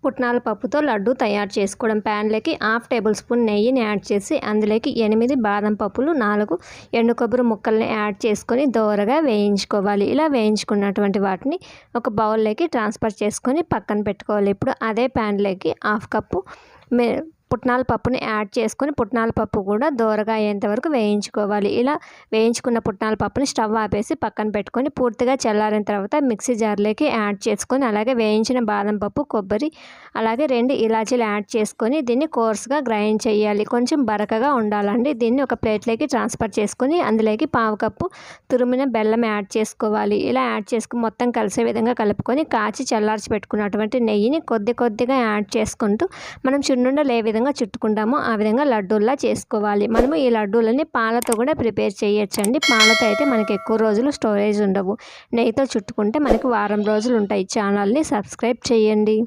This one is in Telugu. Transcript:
పుట్నాల పప్పుతో లడ్డు తయారు చేసుకోవడం. ప్యాన్లోకి హాఫ్ టేబుల్ స్పూన్ నెయ్యిని యాడ్ చేసి అందులోకి 8 బాదం పప్పులు, 4 ఎండు కొబ్బరి ముక్కల్ని యాడ్ చేసుకొని దోరగా వేయించుకోవాలి. ఇలా వేయించుకున్నటువంటి వాటిని ఒక బౌల్లోకి ట్రాన్స్ఫర్ చేసుకొని పక్కన పెట్టుకోవాలి. ఇప్పుడు అదే ప్యాన్లోకి హాఫ్ కప్పు పుట్నాల పప్పుని యాడ్ చేసుకొని పుట్నాల పప్పు కూడా దోరగా అయ్యేంత వరకు వేయించుకోవాలి. ఇలా వేయించుకున్న పుట్నాల పప్పుని స్టవ్ ఆపేసి పక్కన పెట్టుకొని పూర్తిగా చల్లారిన తర్వాత మిక్సీ జార్లోకి యాడ్ చేసుకొని అలాగే వేయించిన బాదం పప్పు, కొబ్బరి అలాగే 2 ఇలాచీలు యాడ్ చేసుకొని దీన్ని కోర్స్గా గ్రైండ్ చేయాలి. కొంచెం బరకగా ఉండాలండి. దీన్ని ఒక ప్లేట్లోకి ట్రాన్స్ఫర్ చేసుకొని అందులోకి పావు కప్పు తురిమిన బెల్లం యాడ్ చేసుకోవాలి. ఇలా యాడ్ చేసుకుని మొత్తం కలిసే విధంగా కలుపుకొని కాచి చల్లార్చి పెట్టుకున్నటువంటి నెయ్యిని కొద్దిగా యాడ్ చేసుకుంటూ మనం చున్నుండలు ఏ విధంగా చుట్టుకుంటామో ఆ విధంగా లడ్డూల్లా చేసుకోవాలి. మనము ఈ లడ్డూలని పాలతో కూడా ప్రిపేర్ చేయొచ్చండి. పాలతో అయితే మనకి ఎక్కువ రోజులు స్టోరేజ్ ఉండవు. నెయ్యితో చుట్టుకుంటే మనకి వారం రోజులు ఉంటాయి. ఛానల్ని సబ్స్క్రైబ్ చేయండి.